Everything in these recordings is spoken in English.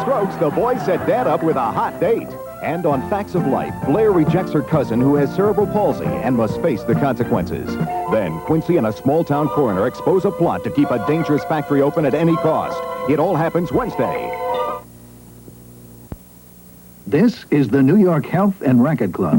strokes, the boys set Dad up with a hot date. And on Facts of Life, Blair rejects her cousin who has cerebral palsy and must face the consequences. Then, Quincy and a small-town coroner expose a plot to keep a dangerous factory open at any cost. It all happens Wednesday. This is the New York Health and Racquet Club.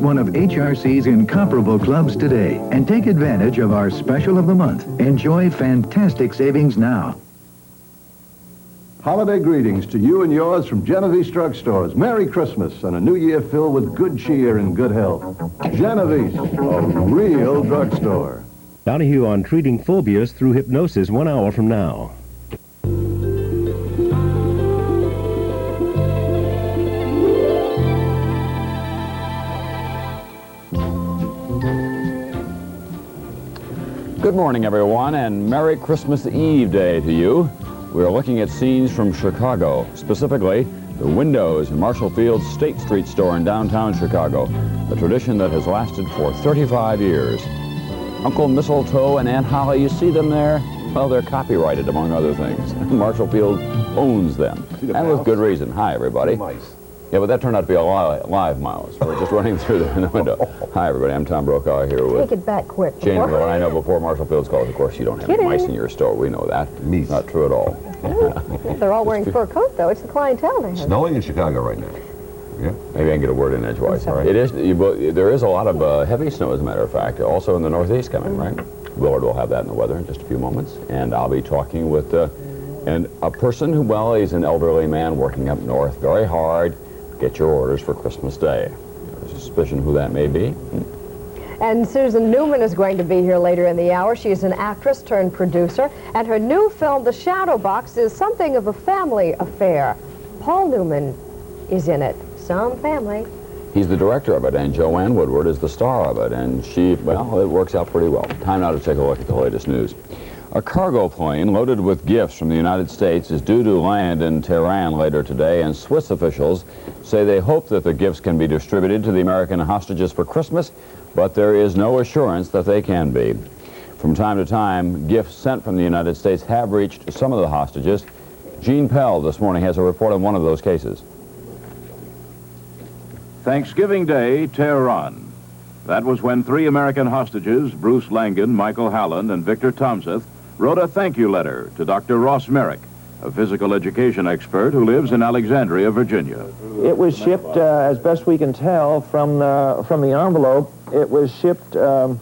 One of HRC's incomparable clubs today and take advantage of our special of the month. Enjoy fantastic savings now. Holiday greetings to you and yours from Genovese Drugstores. Merry Christmas and a new year filled with good cheer and good health. Genovese, a real drugstore. Donahue on treating phobias through hypnosis 1 hour from now. Good morning, everyone, and Merry Christmas Eve Day to you. We're looking at scenes from Chicago, specifically the windows in Marshall Field's State Street store in downtown Chicago, a tradition that has lasted for 35 years. Uncle Mistletoe and Aunt Holly, you see them there? Well, they're copyrighted, among other things. Marshall Field owns them, and with good reason. Hi, everybody. Mice. Yeah, but that turned out to be a live mouse. We're just running through the window. Hi, everybody. I'm Tom Brokaw here with Take it back quick. Jane Miller. I know before Marshall Field's called, of course, you don't have any mice in your store. We know that. Mice. Not true at all. They're all wearing fur coats, though. It's the clientele they have. Snowing in Chicago right now. Yeah. Maybe I can get a word in edgewise. All right. It is. There is a lot of heavy snow, as a matter of fact, also in the Northeast coming, right? Willard will have that in the weather in just a few moments, and I'll be talking with a person who, well, he's an elderly man working up north, very hard. Get your orders for Christmas Day. There's a suspicion who that may be. And Susan Newman is going to be here later in the hour. She is an actress turned producer, and her new film, The Shadow Box, is something of a family affair. Paul Newman is in it. Some family. He's the director of it, and Joanne Woodward is the star of it, and she, well, it works out pretty well. Time now to take a look at the latest news. A cargo plane loaded with gifts from the United States is due to land in Tehran later today, and Swiss officials say they hope that the gifts can be distributed to the American hostages for Christmas, but there is no assurance that they can be. From time to time, gifts sent from the United States have reached some of the hostages. Gene Pell this morning has a report on one of those cases. Thanksgiving Day, Tehran. That was when 3 American hostages, Bruce Langan, Michael Halland, and Victor Tomseth, wrote a thank you letter to Dr. Ross Merrick, a physical education expert who lives in Alexandria, Virginia. It was shipped, as best we can tell from the envelope, it was shipped out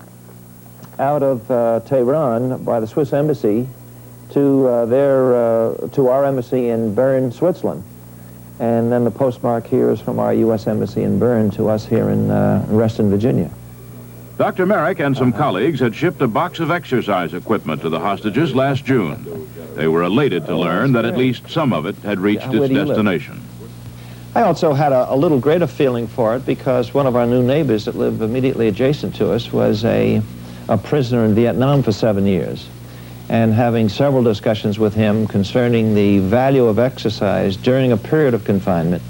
of Tehran by the Swiss embassy to our embassy in Bern, Switzerland. And then the postmark here is from our U.S. embassy in Bern to us here in Reston, Virginia. Dr. Merrick and some colleagues had shipped a box of exercise equipment to the hostages last June. They were elated to learn that at least some of it had reached its destination. I also had a little greater feeling for it because one of our new neighbors that lived immediately adjacent to us was a prisoner in Vietnam for 7 years. And having several discussions with him concerning the value of exercise during a period of confinement,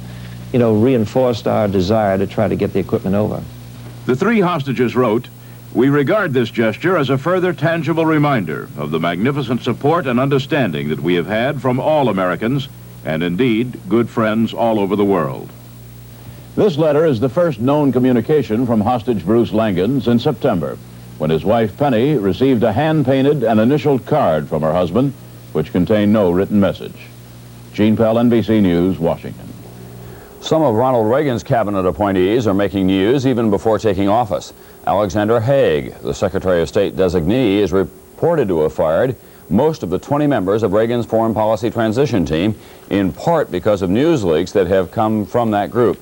you know, reinforced our desire to try to get the equipment over. The 3 hostages wrote, "We regard this gesture as a further tangible reminder of the magnificent support and understanding that we have had from all Americans, and indeed, good friends all over the world." This letter is the first known communication from hostage Bruce Langan since September, when his wife Penny received a hand-painted and initialed card from her husband, which contained no written message. Gene Pell, NBC News, Washington. Some of Ronald Reagan's cabinet appointees are making news even before taking office. Alexander Haig, the Secretary of State designee, is reported to have fired most of the 20 members of Reagan's foreign policy transition team, in part because of news leaks that have come from that group.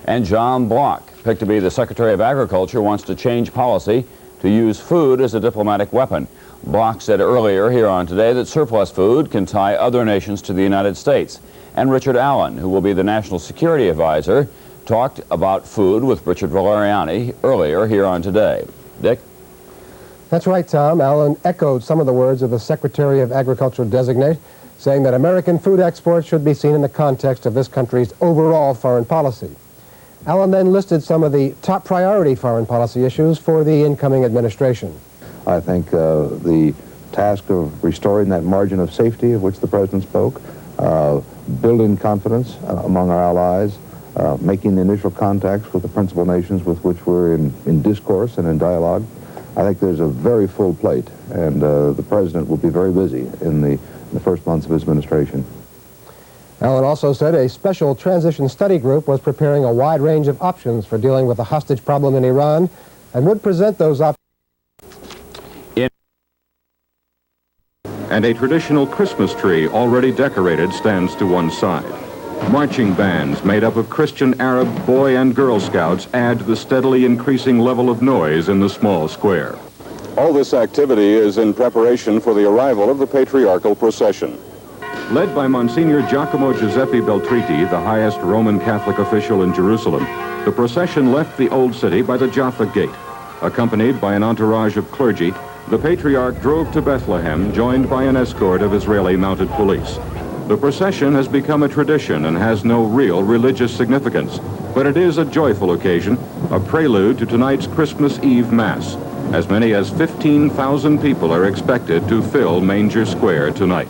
And John Block, picked to be the Secretary of Agriculture, wants to change policy to use food as a diplomatic weapon. Block said earlier here on Today that surplus food can tie other nations to the United States. And Richard Allen, who will be the National Security Advisor, talked about food with Richard Valeriani earlier here on Today. Dick? That's right, Tom. Allen echoed some of the words of the Secretary of Agriculture designate, saying that American food exports should be seen in the context of this country's overall foreign policy. Allen then listed some of the top priority foreign policy issues for the incoming administration. I think the task of restoring that margin of safety of which the President spoke, building confidence among our allies, making initial contacts with the principal nations with which we're in discourse and in dialogue. I think there's a very full plate, and the President will be very busy in the first months of his administration. Allen also said a special transition study group was preparing a wide range of options for dealing with the hostage problem in Iran and would present those options. And a traditional Christmas tree already decorated stands to one side. Marching bands made up of Christian, Arab, Boy and Girl Scouts add to the steadily increasing level of noise in the small square. All this activity is in preparation for the arrival of the patriarchal procession. Led by Monsignor Giacomo Giuseppe Beltriti, the highest Roman Catholic official in Jerusalem, the procession left the Old City by the Jaffa Gate. Accompanied by an entourage of clergy, the Patriarch drove to Bethlehem, joined by an escort of Israeli mounted police. The procession has become a tradition and has no real religious significance, but it is a joyful occasion, a prelude to tonight's Christmas Eve Mass. As many as 15,000 people are expected to fill Manger Square tonight.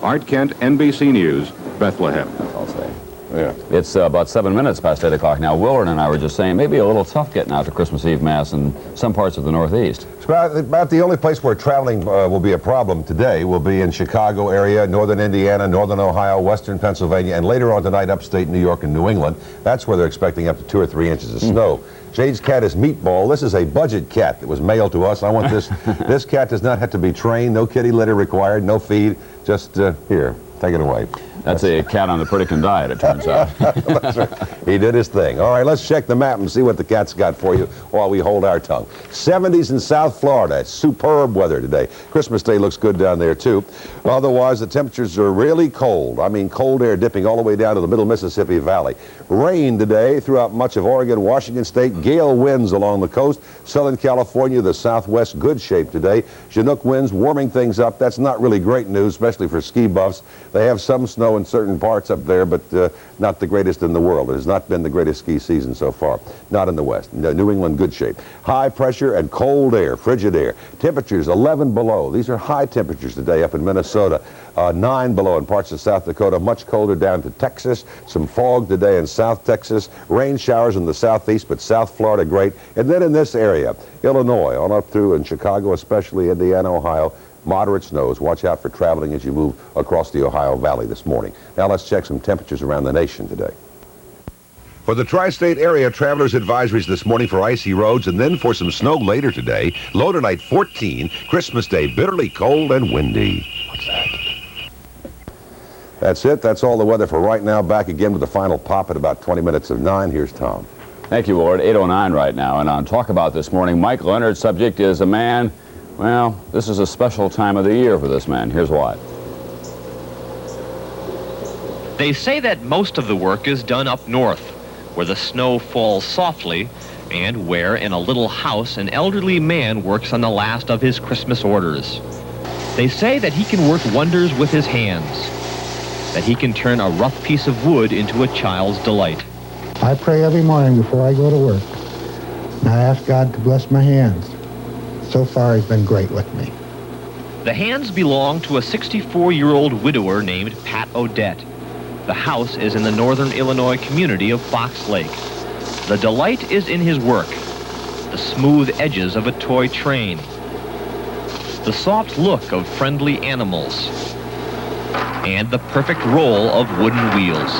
Art Kent, NBC News, Bethlehem. I'll say. Yeah. It's about 7 minutes past 8 o'clock now. Willard and I were just saying maybe a little tough getting out to Christmas Eve Mass in some parts of the Northeast. It's about the only place where traveling will be a problem today will be in Chicago area, northern Indiana, northern Ohio, western Pennsylvania, and later on tonight upstate New York and New England. That's where they're expecting up to 2 or 3 inches of snow. Jade's cat is Meatball. This is a budget cat that was mailed to us. I want this. This cat does not have to be trained. No kitty litter required. No feed. Just here. Take it away. That's a cat on the Pritikin diet, it turns out. That's right. He did his thing. All right, let's check the map and see what the cat's got for you while we hold our tongue. 70s in South Florida. It's superb weather today. Christmas Day looks good down there, too. Otherwise, the temperatures are really cold. I mean, cold air dipping all the way down to the middle Mississippi Valley. Rain today throughout much of Oregon, Washington State. Gale winds along the coast. Southern California, the southwest, good shape today. Chinook winds warming things up. That's not really great news, especially for ski buffs. They have some snow in certain parts up there, but not the greatest in the world. It has not been the greatest ski season so far. Not in the west. New England, good shape. High pressure and cold air, frigid air. Temperatures 11 below. These are high temperatures today up in Minnesota. 9 below in parts of South Dakota. Much colder down to Texas. Some fog today in South Texas. Rain showers in the southeast, but South Florida great. And then in this area, Illinois, on up through in Chicago, especially Indiana, Ohio, moderate snows. Watch out for traveling as you move across the Ohio Valley this morning. Now let's check some temperatures around the nation today. For the tri-state area, travelers' advisories this morning for icy roads and then for some snow later today. Low tonight 14, Christmas Day bitterly cold and windy. What's that? That's it. That's all the weather for right now. Back again with the final pop at about 20 minutes of 9. Here's Tom. Thank you, Willard. 8:09 right now. And on Talk About this morning, Mike Leonard's subject is a man. Well, this is a special time of the year for this man. Here's why. They say that most of the work is done up north, where the snow falls softly, and where, in a little house, an elderly man works on the last of his Christmas orders. They say that he can work wonders with his hands, that he can turn a rough piece of wood into a child's delight. I pray every morning before I go to work, and I ask God to bless my hands. So far, he's been great with me. The hands belong to a 64-year-old widower named Pat Odette. The house is in the northern Illinois community of Fox Lake. The delight is in his work, the smooth edges of a toy train, the soft look of friendly animals, and the perfect roll of wooden wheels.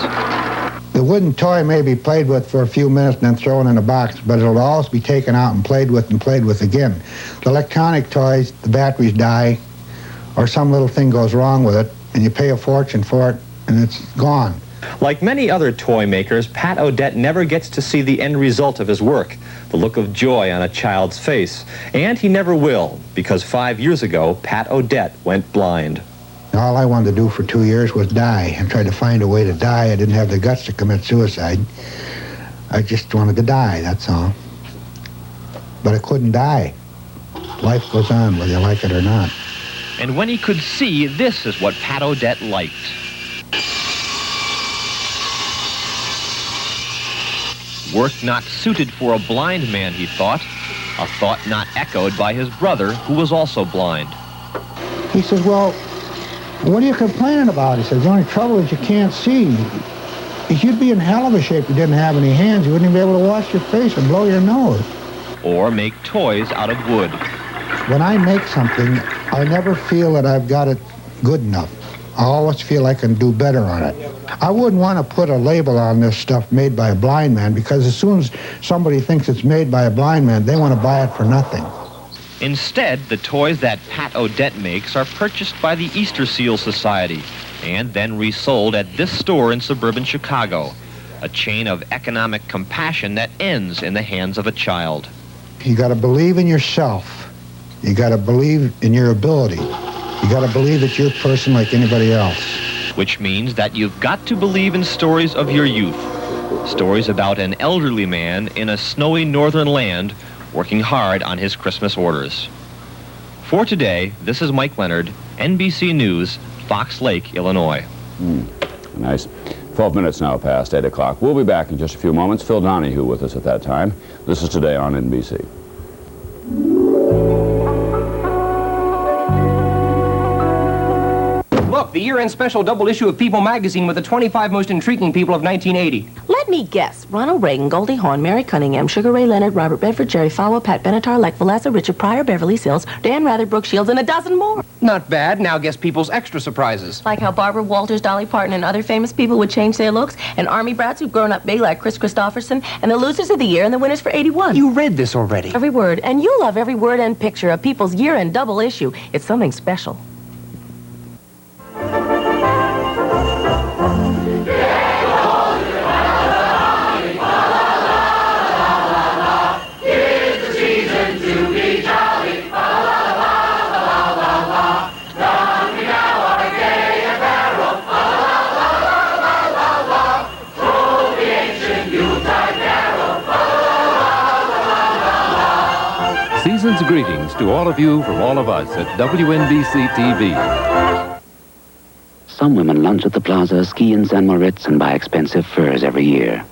The wooden toy may be played with for a few minutes and then thrown in a box, but it'll always be taken out and played with again. The electronic toys, the batteries die, or some little thing goes wrong with it, and you pay a fortune for it, and it's gone. Like many other toy makers, Pat Odette never gets to see the end result of his work, the look of joy on a child's face. And he never will, because 5 years ago, Pat Odette went blind. All I wanted to do for 2 years was die. I tried to find a way to die. I didn't have the guts to commit suicide. I just wanted to die, that's all. But I couldn't die. Life goes on, whether you like it or not. And when he could see, this is what Pat Odette liked. Work not suited for a blind man, he thought. A thought not echoed by his brother, who was also blind. He says, well, what are you complaining about? He says, the only trouble is you can't see. You'd be in hell of a shape if you didn't have any hands. You wouldn't even be able to wash your face and blow your nose. Or make toys out of wood. When I make something, I never feel that I've got it good enough. I always feel I can do better on it. I wouldn't want to put a label on this stuff made by a blind man, because as soon as somebody thinks it's made by a blind man, they want to buy it for nothing. Instead, the toys that Pat Odette makes are purchased by the Easter Seal Society and then resold at this store in suburban Chicago, a chain of economic compassion that ends in the hands of a child. You got to believe in yourself. You got to believe in your ability. You got to believe that you're a person like anybody else. Which means that you've got to believe in stories of your youth. Stories about an elderly man in a snowy northern land working hard on his Christmas orders. For today, this is Mike Leonard, NBC News, Fox Lake, Illinois. Nice. 12 minutes now past 8 o'clock. We'll be back in just a few moments. Phil Donahue with us at that time. This is Today on NBC. Look, the year-end special double issue of People magazine with the 25 most intriguing people of 1980. Let me guess. Ronald Reagan, Goldie Hawn, Mary Cunningham, Sugar Ray Leonard, Robert Bedford, Jerry Falwell, Pat Benatar, Lech Walesa, Richard Pryor, Beverly Sills, Dan Rather, Brooke Shields, and a dozen more. Not bad. Now guess people's extra surprises. Like how Barbara Walters, Dolly Parton, and other famous people would change their looks, and army brats who've grown up big like Chris Christopherson, and the losers of the year and the winners for 81. You read this already. Every word. And you love every word and picture of People's year-end double issue. It's something special. Season's greetings to all of you from all of us at WNBC-TV. Some women lunch at the plaza, ski in San Moritz, and buy expensive furs every year.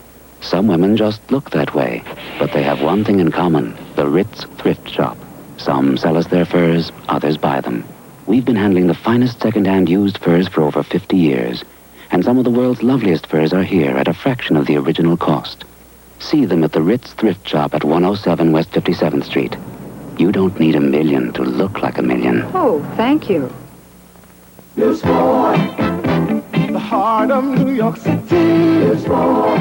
Some women just look that way, but they have one thing in common, the Ritz thrift shop. Some sell us their furs, others buy them. We've been handling the finest second-hand used furs for over 50 years, and some of the world's loveliest furs are here at a fraction of the original cost. See them at the Ritz thrift shop at 107 West 57th Street. You don't need a million to look like a million. Oh, thank you. News 4, the heart of New York City. News 4,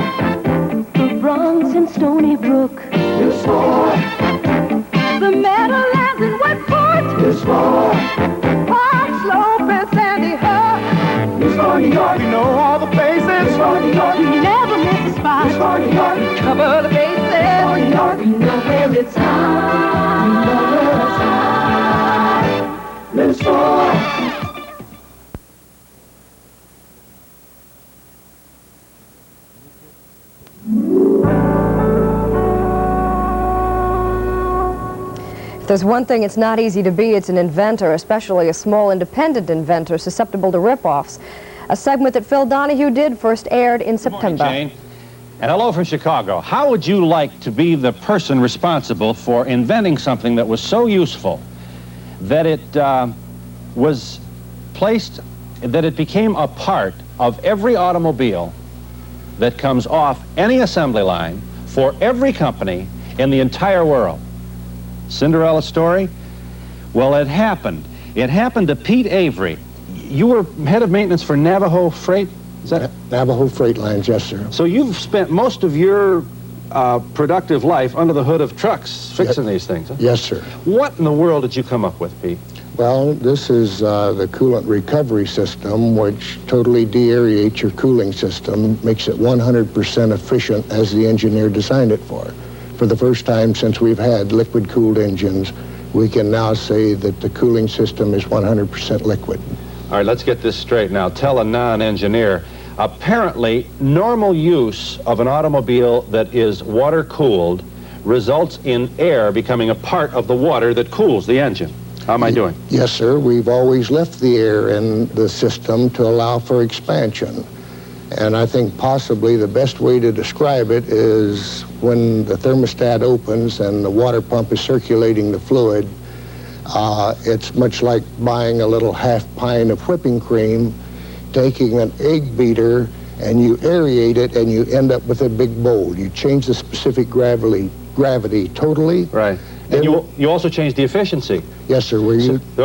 the Bronx and Stony Brook. News 4, the Meadowlands and Westport. News 4, Park Slope and Sandy Hook. News 4 New York, we know all the places. News 4 New York, we never miss a spot. News 4 New York, we cover the bases. News 4 New York, we know where it's hot. We know where it's hot. News 4. If there's one thing it's not easy to be, it's an inventor, especially a small independent inventor susceptible to rip-offs. A segment that Phil Donahue did first aired in September. Good morning, Jane. And hello from Chicago. How would you like to be the person responsible for inventing something that was so useful that it was placed, that it became a part of every automobile that comes off any assembly line for every company in the entire world? Cinderella story? Well, it happened. It happened to Pete Avery. You were head of maintenance for Navajo Freight? Is that Navajo Freight Lines, yes, sir. So you've spent most of your productive life under the hood of trucks fixing these things, huh? Yes, sir. What in the world did you come up with, Pete? Well, this is the coolant recovery system, which totally deaerates your cooling system, makes it 100% efficient as the engineer designed it for. For the first time since we've had liquid-cooled engines, we can now say that the cooling system is 100% liquid. All right, let's get this straight now. Tell a non-engineer. Apparently, normal use of an automobile that is water-cooled results in air becoming a part of the water that cools the engine. How am I doing? Yes, sir. We've always left the air in the system to allow for expansion. And I think possibly the best way to describe it is when the thermostat opens and the water pump is circulating the fluid, it's much like buying a little half pint of whipping cream, taking an egg beater, and you aerate it, and you end up with a big bowl. You change the specific gravity totally. Right. And you also change the efficiency. Yes, sir.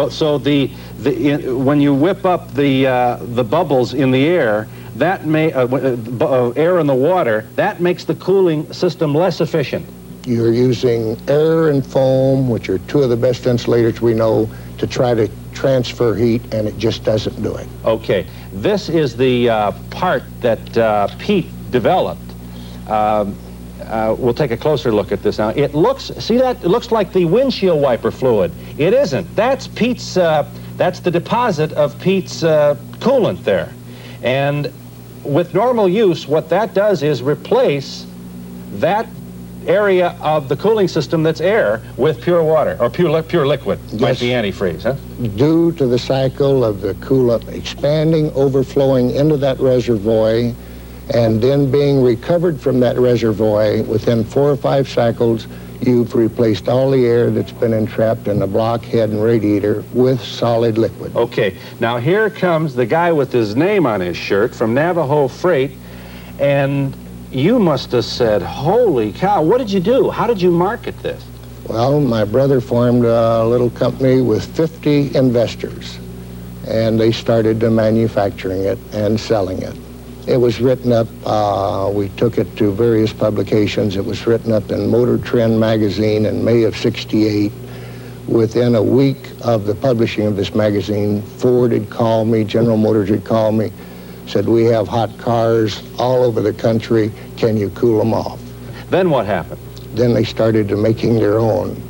So when you whip up the bubbles in the air, that may air in the water, that makes the cooling system less efficient. You're using air and foam, which are two of the best insulators we know, to try to transfer heat, and it just doesn't do it. Okay. This is the part that Pete developed. We'll take a closer look at this now. It looks, see that? It looks like the windshield wiper fluid. It isn't. That's Pete's, that's the deposit of Pete's coolant there. And with normal use, what that does is replace that area of the cooling system that's air with pure water, or pure liquid. Yes. Might be antifreeze, huh? Due to the cycle of the coolant expanding, overflowing into that reservoir, and then being recovered from that reservoir, within 4 or 5 cycles, you've replaced all the air that's been entrapped in the blockhead and radiator with solid liquid. Okay, now here comes the guy with his name on his shirt from Navajo Freight, and you must have said, holy cow, what did you do? How did you market this? Well, my brother formed a little company with 50 investors, and they started to manufacturing it and selling it. It was written up, we took it to various publications. It was written up in Motor Trend magazine in May of '68. Within a week of the publishing of this magazine, Ford had called me, General Motors had called me, said, we have hot cars all over the country, can you cool them off? Then what happened? Then they started to making their own.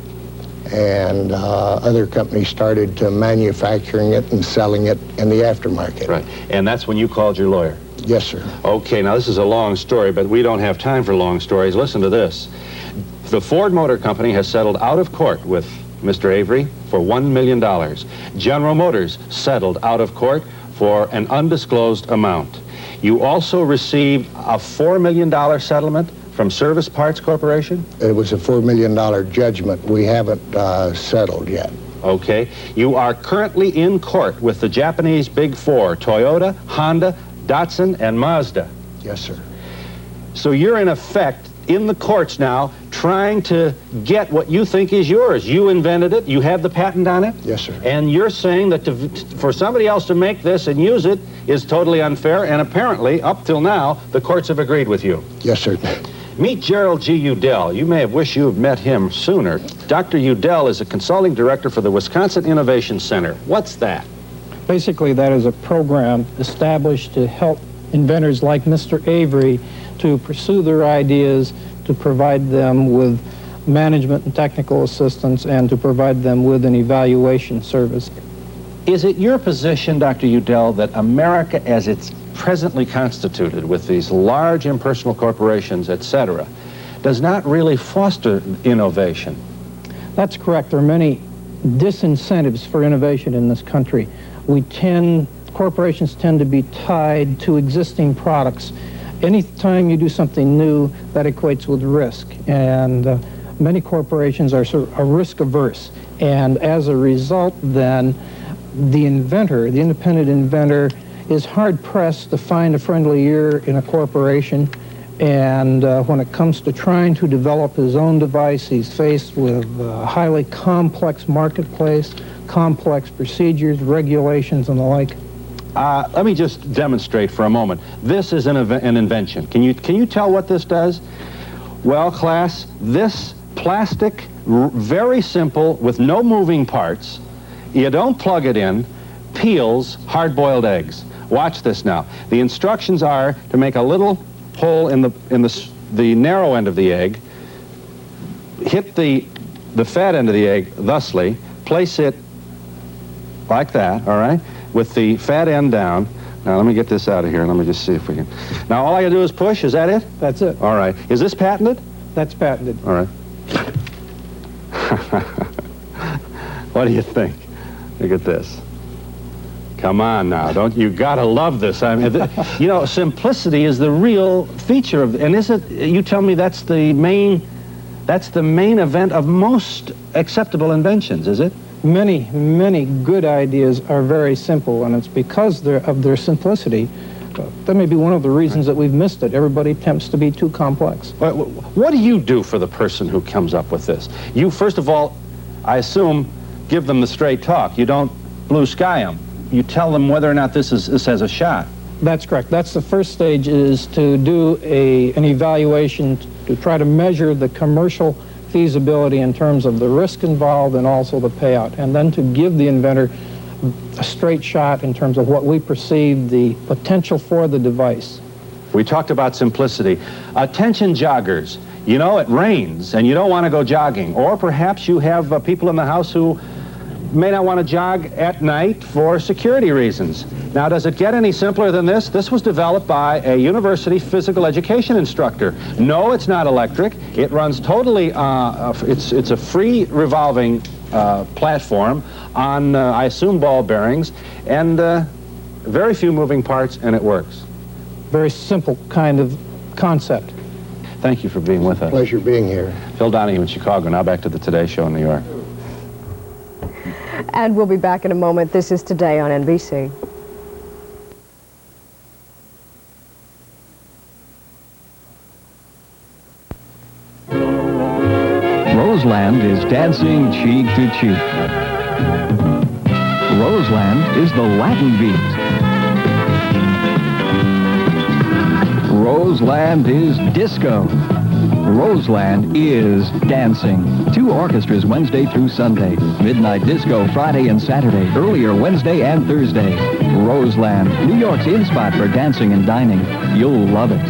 And other companies started to manufacturing it and selling it in the aftermarket. Right, and that's when you called your lawyer? Yes, sir. Okay, now this is a long story, but we don't have time for long stories. Listen to this. The Ford Motor Company has settled out of court with Mr. Avery for $1 million. General Motors settled out of court for an undisclosed amount. You also received a $4 million settlement from Service Parts Corporation? It was a $4 million judgment. We haven't settled yet. Okay. You are currently in court with the Japanese Big Four, Toyota, Honda, Datsun, and Mazda. Yes, sir. So you're in effect in the courts now trying to get what you think is yours. You invented it. You have the patent on it. Yes, sir. And you're saying that for somebody else to make this and use it is totally unfair, and apparently, up till now, the courts have agreed with you. Yes, sir. Meet Gerald G. Udell. You may have wished you had met him sooner. Dr. Udell is a consulting director for the Wisconsin Innovation Center. What's that? Basically, that is a program established to help inventors like Mr. Avery to pursue their ideas, to provide them with management and technical assistance, and to provide them with an evaluation service. Is it your position, Dr. Udell, that America, as it's presently constituted with these large impersonal corporations, etc., does not really foster innovation? That's correct. There are many disincentives for innovation in this country. Corporations tend to be tied to existing products. Anytime you do something new, that equates with risk. And many corporations are risk averse. And as a result, then, the inventor, the independent inventor, is hard-pressed to find a friendly ear in a corporation. And when it comes to trying to develop his own device, he's faced with a highly complex marketplace, complex procedures, regulations, and the like. Let me just demonstrate for a moment. This is an invention. Can you tell what this does? Well, class, this plastic, very simple, with no moving parts, you don't plug it in, peels hard-boiled eggs. Watch this now. The instructions are to make a little hole in the narrow end of the egg, hit the fat end of the egg thusly, place it like that, all right, with the fat end down. Now, let me get this out of here. Let me just see if we can. Now, all I gotta do is push. Is that it? That's it. All right. Is this patented? That's patented. All right. What do you think? Look at this. Come on now, don't you gotta love this? I mean, you know, simplicity is the real feature of, and is it? You tell me that's the main event of most acceptable inventions, is it? Many, many good ideas are very simple, and it's because of their simplicity. That may be one of the reasons that we've missed it. Everybody attempts to be too complex. What do you do for the person who comes up with this? You, first of all, I assume, give them the straight talk. You don't blue sky them. You tell them whether or not this has a shot. That's correct. That's the first stage, is to do an evaluation to try to measure the commercial feasibility in terms of the risk involved and also the payout, and then to give the inventor a straight shot in terms of what we perceive the potential for the device. We talked about simplicity. Attention joggers. You know, it rains and you don't want to go jogging, or perhaps you have people in the house who may not want to jog at night for security reasons. Now, does it get any simpler than this? This was developed by a university physical education instructor. No, it's not electric. It runs totally, it's a free revolving platform on, I assume, ball bearings, and very few moving parts, and it works. Very simple kind of concept. Thank you for being with us. Pleasure being here. Phil Donahue in Chicago, now back to the Today Show in New York. And we'll be back in a moment. This is Today on NBC. Roseland is dancing cheek to cheek. Roseland is the Latin beat. Roseland is disco. Roseland is dancing. 2 orchestras Wednesday through Sunday. Midnight disco Friday and Saturday. Earlier Wednesday and Thursday. Roseland, New York's in-spot for dancing and dining. You'll love it.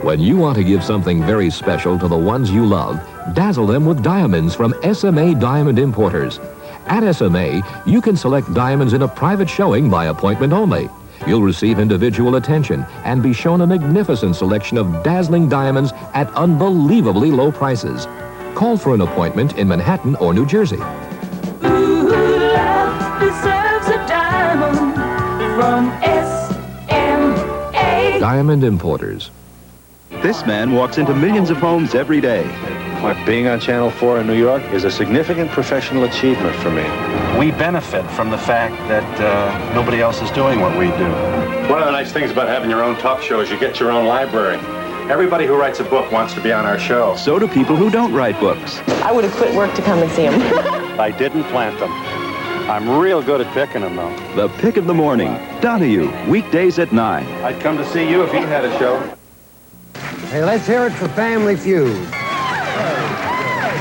When you want to give something very special to the ones you love, dazzle them with diamonds from SMA Diamond Importers. At SMA, you can select diamonds in a private showing by appointment only. You'll receive individual attention and be shown a magnificent selection of dazzling diamonds at unbelievably low prices. Call for an appointment in Manhattan or New Jersey. Ooh, love deserves a diamond from SMA. Diamond Importers. This man walks into millions of homes every day. Being on Channel 4 in New York is a significant professional achievement for me. We benefit from the fact that nobody else is doing what we do. One of the nice things about having your own talk show is you get your own library. Everybody who writes a book wants to be on our show. So do people who don't write books. I would have quit work to come and see him. I didn't plant them. I'm real good at picking them, though. The Pick of the Morning. Donahue, weekdays at 9. I'd come to see you if you had a show. Hey, let's hear it for Family Feud.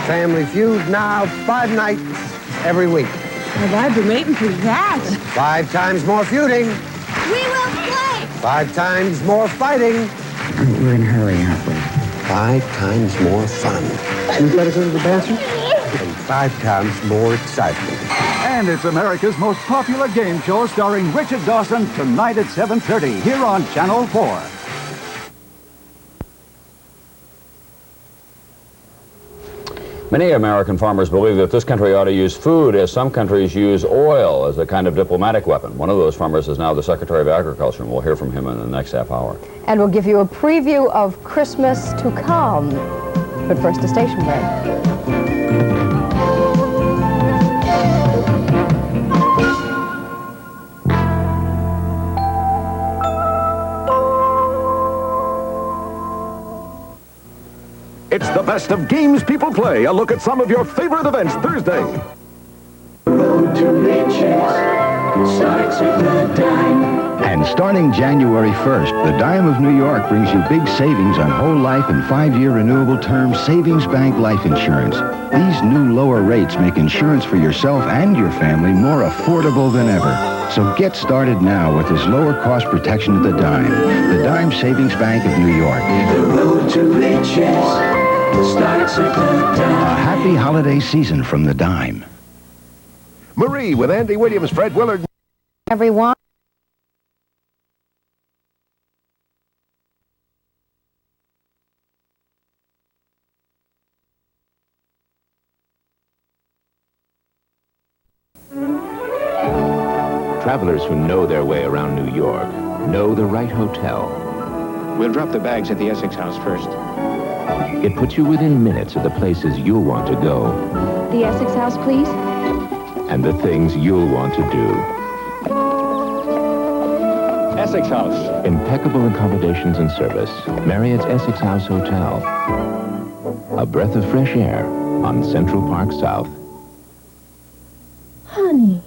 Family Feud now 5 nights every week. Well, I've been waiting for that. 5 times more feuding. We will play. 5 times more fighting. We're in a hurry, aren't we? 5 times more fun. You better go to the bathroom? And 5 times more excitement. And it's America's most popular game show starring Richard Dawson tonight at 7:30 here on Channel 4. Many American farmers believe that this country ought to use food as some countries use oil as a kind of diplomatic weapon. One of those farmers is now the Secretary of Agriculture, and we'll hear from him in the next half hour. And we'll give you a preview of Christmas to come. But first, a station break. It's the best of games people play. A look at some of your favorite events Thursday. Road to riches starts with a dime. And And starting January 1st, the Dime of New York brings you big savings on whole life and 5-year renewable term Savings Bank life insurance. These new lower rates make insurance for yourself and your family more affordable than ever. So get started now with this lower cost protection at the Dime. The Dime Savings Bank of New York. The road to riches starts at the Dime. A happy holiday season from the Dime. Marie with Andy Williams, Fred Willard. Everyone. Travelers who know their way around New York know the right hotel. We'll drop the bags at the Essex House first. It puts you within minutes of the places you'll want to go The Essex House, please. and the things you'll want to do. Essex House. Impeccable accommodations and service. Marriott's Essex House Hotel. A breath of fresh air on Central Park South. Honey.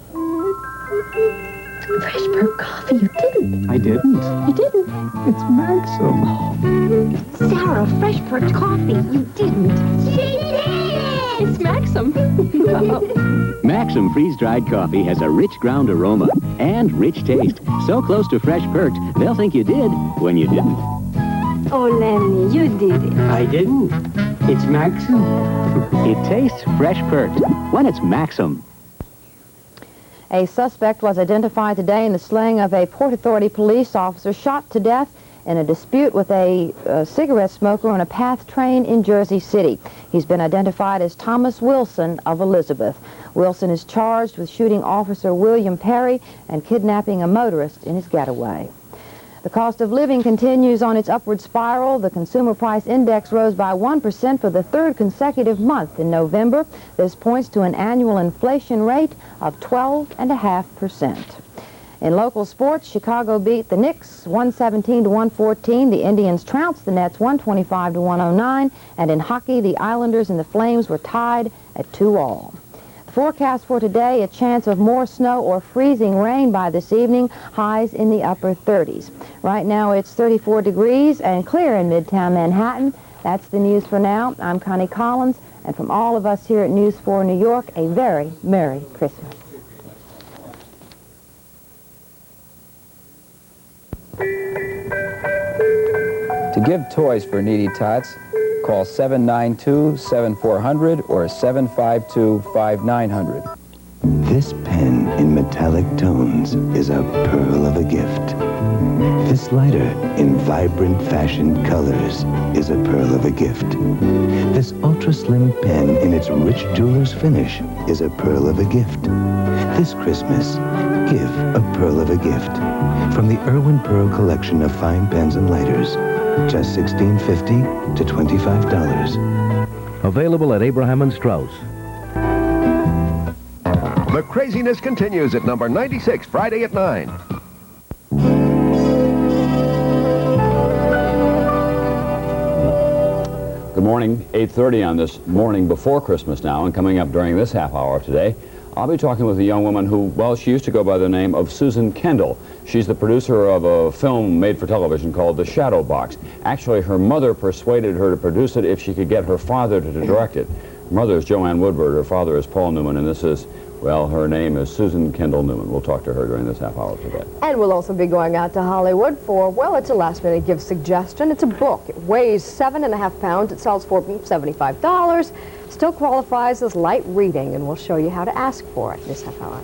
Fresh Perk coffee, you didn't. I didn't. You didn't. It's Maxim. Sarah, Fresh Perk coffee, you didn't. She did! It's Maxim. Maxim freeze-dried coffee has a rich ground aroma and rich taste. So close to fresh perked, they'll think you did when you didn't. Oh, Lemmy, you did it. I didn't. It's Maxim. It tastes fresh perked when it's Maxim. A suspect was identified today in the slaying of a Port Authority police officer shot to death in a dispute with a cigarette smoker on a PATH train in Jersey City. He's been identified as Thomas Wilson of Elizabeth. Wilson is charged with shooting Officer William Perry and kidnapping a motorist in his getaway. The cost of living continues on its upward spiral. The consumer price index rose by 1% for the third consecutive month in November. This points to an annual inflation rate of 12.5%. In local sports, Chicago beat the Knicks 117-114. The Indians trounced the Nets 125-109. And in hockey, the Islanders and the Flames were tied at 2-2. Forecast for today, a chance of more snow or freezing rain by this evening, highs in the upper 30s. Right now it's 34 degrees and clear in Midtown Manhattan. That's the news for now. I'm Connie Collins, and from all of us here at News 4 New York, a very Merry Christmas. To give toys for needy tots, call 792-7400 or 752-5900. This pen in metallic tones is a pearl of a gift. This lighter in vibrant fashion colors is a pearl of a gift. This ultra-slim pen in its rich jeweler's finish is a pearl of a gift. This Christmas, give a pearl of a gift. From the Irwin Pearl collection of fine pens and lighters, just $16.50 to $25. Available at Abraham and Strauss. The craziness continues at number 96, Friday at 9. Good morning, 8:30 on this morning before Christmas now, and coming up during this half hour today, I'll be talking with a young woman who, well, she used to go by the name of Susan Kendall. She's the producer of a film made for television called The Shadow Box. Actually, her mother persuaded her to produce it if she could get her father to direct it. Her mother is Joanne Woodward, her father is Paul Newman, and this is, well, her name is Susan Kendall Newman. We'll talk to her during this half hour today. And we'll also be going out to Hollywood for, well, it's a last-minute gift suggestion. It's a book. It weighs 7.5 pounds. It sells for $75. Still qualifies as light reading, and we'll show you how to ask for it this half hour.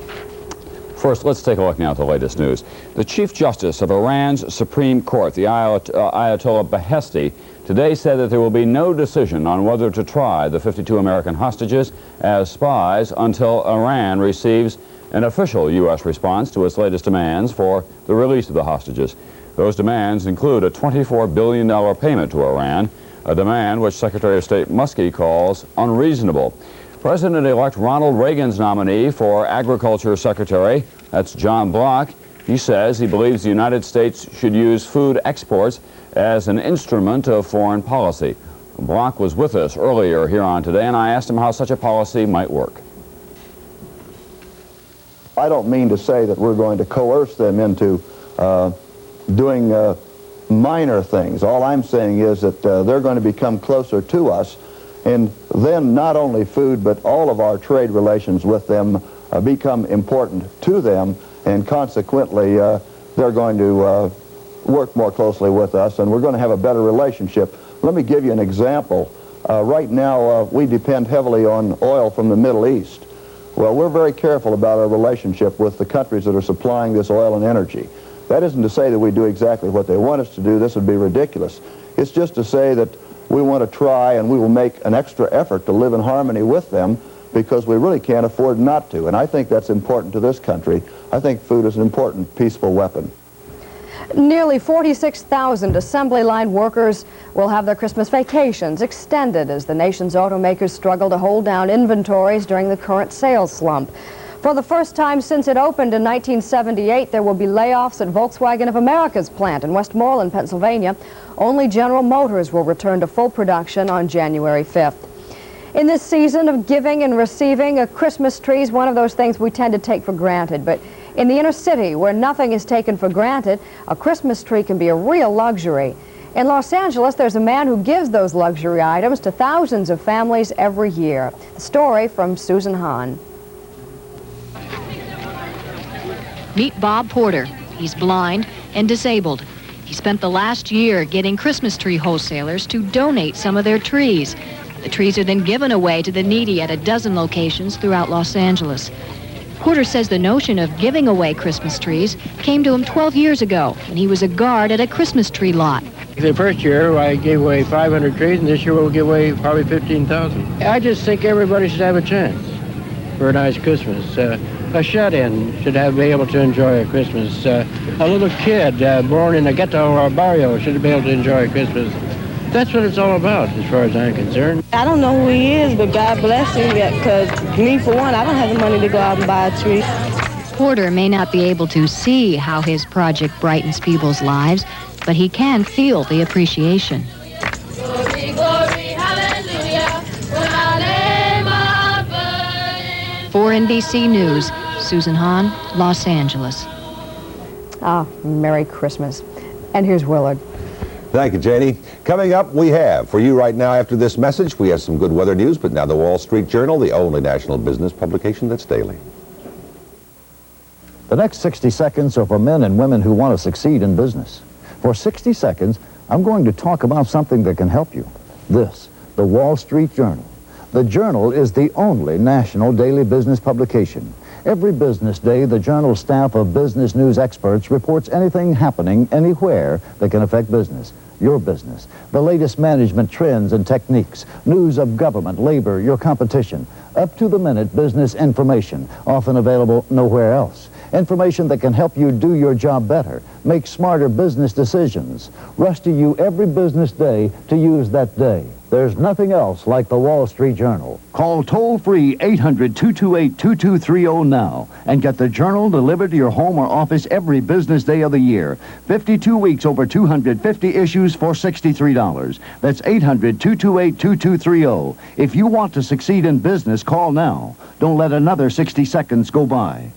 First, let's take a look now at the latest news. The Chief Justice of Iran's Supreme Court, the Ayatollah Beheshti, today said that there will be no decision on whether to try the 52 American hostages as spies until Iran receives an official U.S. response to its latest demands for the release of the hostages. Those demands include a $24 billion payment to Iran, a demand which Secretary of State Muskie calls unreasonable. President-elect Ronald Reagan's nominee for Agriculture Secretary, that's John Block, he says he believes the United States should use food exports as an instrument of foreign policy. Block was with us earlier here on Today, and I asked him how such a policy might work. I don't mean to say that we're going to coerce them into doing minor things. All I'm saying is that they're going to become closer to us, and then not only food, but all of our trade relations with them become important to them, and consequently they're going to work more closely with us, and we're going to have a better relationship. Let me give you an example. Right now we depend heavily on oil from the Middle East. Well, we're very careful about our relationship with the countries that are supplying this oil and energy. That isn't to say that we do exactly what they want us to do. This would be ridiculous. It's just to say that we want to try, and we will make an extra effort to live in harmony with them, because we really can't afford not to. And I think that's important to this country. I think food is an important peaceful weapon. Nearly 46,000 assembly line workers will have their Christmas vacations extended as the nation's automakers struggle to hold down inventories during the current sales slump. For the first time since it opened in 1978, there will be layoffs at Volkswagen of America's plant in Westmoreland, Pennsylvania. Only General Motors will return to full production on January 5th. In this season of giving and receiving, a Christmas tree is one of those things we tend to take for granted. But in the inner city, where nothing is taken for granted, a Christmas tree can be a real luxury. In Los Angeles, there's a man who gives those luxury items to thousands of families every year. The story from Susan Hahn. Meet Bob Porter. He's blind and disabled. He spent the last year getting Christmas tree wholesalers to donate some of their trees. The trees are then given away to the needy at a dozen locations throughout Los Angeles. Porter says the notion of giving away Christmas trees came to him 12 years ago when he was a guard at a Christmas tree lot. The first year I gave away 500 trees, and this year we'll give away probably 15,000. I just think everybody should have a chance for a nice Christmas. A shut-in should be able to enjoy a Christmas. A little kid born in a ghetto or a barrio should be able to enjoy Christmas. That's what it's all about, as far as I'm concerned. I don't know who he is, but God bless him, because me, for one, I don't have the money to go out and buy a tree. Porter may not be able to see how his project brightens people's lives, but he can feel the appreciation. Glory, glory, hallelujah. For NBC News, Susan Hahn, Los Angeles. Ah, Merry Christmas. And here's Willard. Thank you, Janie. Coming up, we have, for you right now after this message, we have some good weather news, but now the Wall Street Journal, the only national business publication that's daily. The next 60 seconds are for men and women who want to succeed in business. For 60 seconds, I'm going to talk about something that can help you. This, the Wall Street Journal. The Journal is the only national daily business publication. Every business day, the Journal staff of business news experts reports anything happening anywhere that can affect business, your business, the latest management trends and techniques, news of government, labor, your competition, up-to-the-minute business information, often available nowhere else. Information that can help you do your job better, make smarter business decisions, rush to you every business day to use that day. There's nothing else like the Wall Street Journal. Call toll-free 800-228-2230 now and get the Journal delivered to your home or office every business day of the year. 52 weeks, over 250 issues for $63. That's 800-228-2230. If you want to succeed in business, call now. Don't let another 60 seconds go by.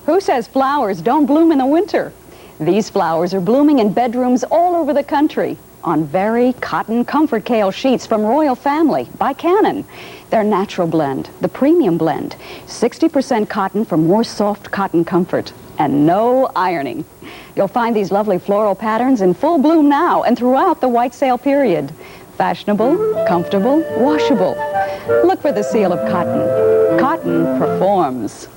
Who says flowers don't bloom in the winter? These flowers are blooming in bedrooms all over the country on very cotton comfort kale sheets from Royal Family by Canon. Their natural blend, the premium blend, 60% cotton for more soft cotton comfort and no ironing. You'll find these lovely floral patterns in full bloom now and throughout the white sale period. Fashionable, comfortable, washable. Look for the seal of cotton. Cotton performs.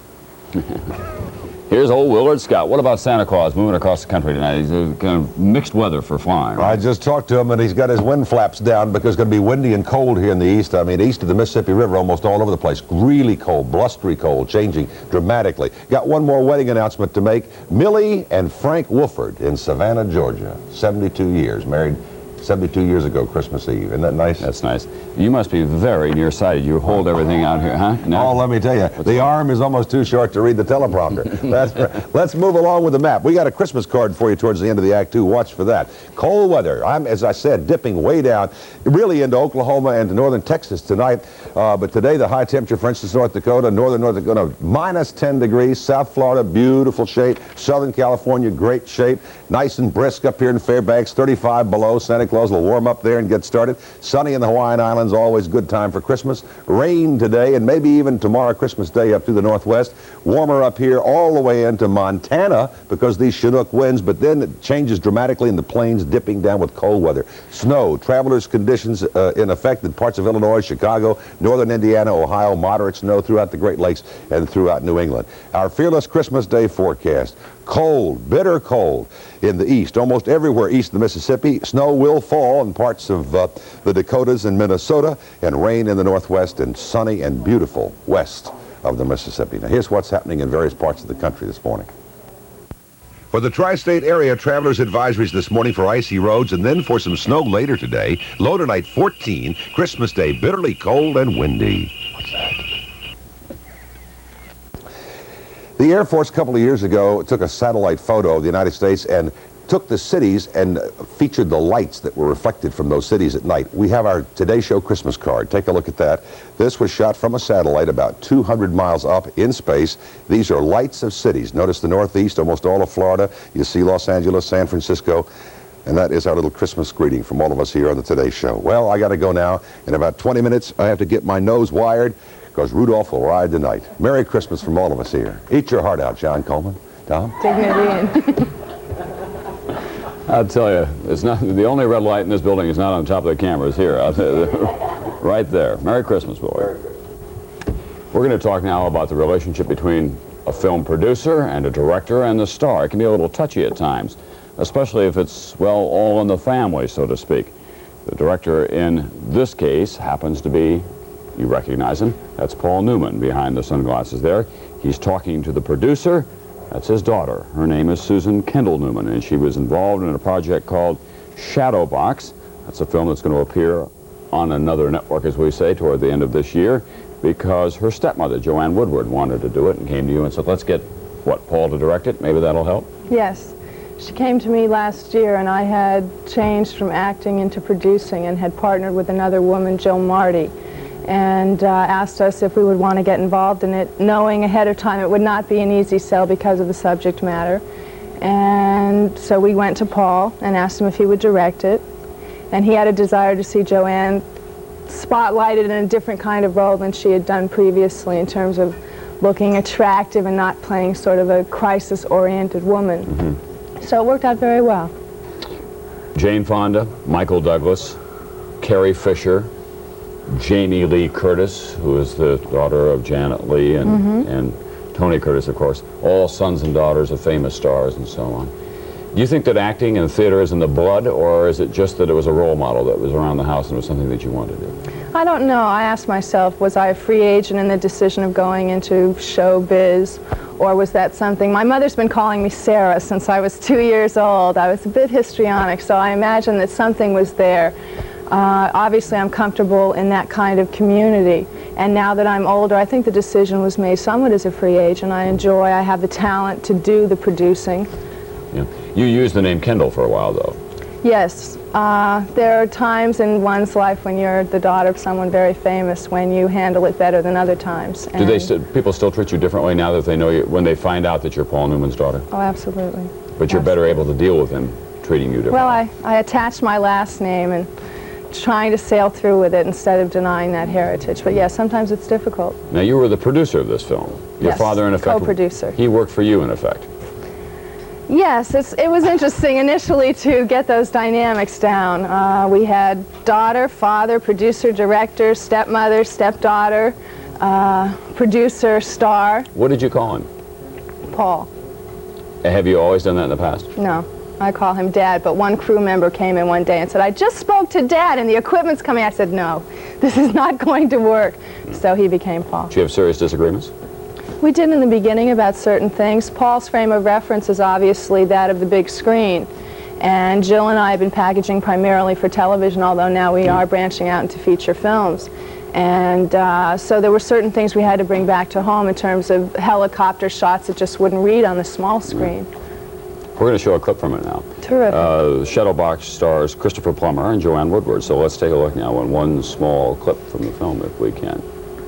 Here's old Willard Scott. What about Santa Claus moving across the country tonight? He's kind of mixed weather for flying. Right? I just talked to him, and he's got his wind flaps down because it's going to be windy and cold here in the east. I mean, east of the Mississippi River, almost all over the place. Really cold, blustery cold, changing dramatically. Got one more wedding announcement to make. Millie and Frank Wolford in Savannah, Georgia. 72 years, married 72 years ago, Christmas Eve. Isn't that nice? That's nice. You must be very nearsighted. You hold everything out here, huh? No? Oh, let me tell you, the arm is almost too short to read the teleprompter. Let's move along with the map. We got a Christmas card for you towards the end of the Act 2. Watch for that. Cold weather. I'm, as I said, dipping way down, really into Oklahoma and to northern Texas tonight. But today, the high temperature, for instance, North Dakota, northern North Dakota, minus 10 degrees. South Florida, beautiful shape. Southern California, great shape. Nice and brisk up here in Fairbanks, 35 below. Santa Claus will warm up there and get started. Sunny in the Hawaiian Islands, always good time for Christmas. Rain today and maybe even tomorrow, Christmas Day, up through the northwest. Warmer up here all the way into Montana because these Chinook winds, but then it changes dramatically in the plains, dipping down with cold weather. Snow, travelers conditions in effect in parts of Illinois, Chicago, northern Indiana, Ohio, moderate snow throughout the Great Lakes and throughout New England. Our fearless Christmas Day forecast. Cold, bitter cold in the east, almost everywhere east of the Mississippi. Snow will fall in parts of the Dakotas and Minnesota, and rain in the northwest, and sunny and beautiful west of the Mississippi. Now here's what's happening in various parts of the country this morning. For the tri-state area, travelers advisories this morning for icy roads and then for some snow later today. Low tonight 14, Christmas Day bitterly cold and windy. What's that? The Air Force a couple of years ago took a satellite photo of the United States and took the cities and featured the lights that were reflected from those cities at night. We have our Today Show Christmas card. Take a look at that. This was shot from a satellite about 200 miles up in space. These are lights of cities. Notice the northeast, almost all of Florida. You see Los Angeles, San Francisco. And that is our little Christmas greeting from all of us here on the Today Show. Well, I got to go now. In about 20 minutes, I have to get my nose wired because Rudolph will ride tonight. Merry Christmas from all of us here. Eat your heart out, John Coleman. Tom? Dignity in. I'll tell you, it's not the only red light in this building is not on top of the cameras here. I'll tell you, right there. Merry Christmas, boy. We're going to talk now about the relationship between a film producer and a director and the star. It can be a little touchy at times, especially if it's, well, all in the family, so to speak. The director in this case happens to be, you recognize him, that's Paul Newman behind the sunglasses there. He's talking to the producer. That's his daughter. Her name is Susan Newman, and she was involved in a project called Shadow Box. That's a film that's going to appear on another network, as we say, toward the end of this year, because her stepmother, Joanne Woodward, wanted to do it and came to you and said, let's get, what, Paul to direct it? Maybe that'll help? Yes. She came to me last year, and I had changed from acting into producing and had partnered with another woman, Jill Marty, and asked us if we would want to get involved in it, knowing ahead of time it would not be an easy sell because of the subject matter. And so we went to Paul and asked him if he would direct it. And he had a desire to see Joanne spotlighted in a different kind of role than she had done previously in terms of looking attractive and not playing sort of a crisis-oriented woman. Mm-hmm. So it worked out very well. Jane Fonda, Michael Douglas, Carrie Fisher, Jamie Lee Curtis, who is the daughter of Janet Leigh, and Tony Curtis, of course, all sons and daughters of famous stars and so on. Do you think that acting and theater is in the blood, or is it just that it was a role model that was around the house and was something that you wanted to do? I don't know. I asked myself, was I a free agent in the decision of going into showbiz, or was that something? My mother's been calling me Sarah since I was 2 years old. I was a bit histrionic, so I imagine that something was there. Obviously, I'm comfortable in that kind of community, and now that I'm older, I think the decision was made somewhat as a free agent. I have the talent to do the producing. Yeah. You used the name Kendall for a while, though. Yes. There are times in one's life when you're the daughter of someone very famous when you handle it better than other times. Do people still treat you differently now that they know you, when they find out that you're Paul Newman's daughter? Oh, absolutely. But you're better able to deal with them treating you differently? Well, I attached my last name and trying to sail through with it instead of denying that heritage. But yeah, sometimes it's difficult. Now, you were the producer of this film. Your father, in effect, co-producer. He worked for you, in effect. Yes, it was interesting initially to get those dynamics down. We had daughter, father, producer, director, stepmother, stepdaughter, producer, star. What did you call him? Paul. Have you always done that in the past? No. I call him Dad, but one crew member came in one day and said, I just spoke to Dad and the equipment's coming. I said, no, this is not going to work. So he became Paul. Did you have serious disagreements? We did in the beginning about certain things. Paul's frame of reference is obviously that of the big screen. And Jill and I have been packaging primarily for television, although now we are branching out into feature films. And so there were certain things we had to bring back to home in terms of helicopter shots that just wouldn't read on the small screen. We're going to show a clip from it now. Terrific. Shadowbox stars Christopher Plummer and Joanne Woodward. So let's take a look now on one small clip from the film, if we can.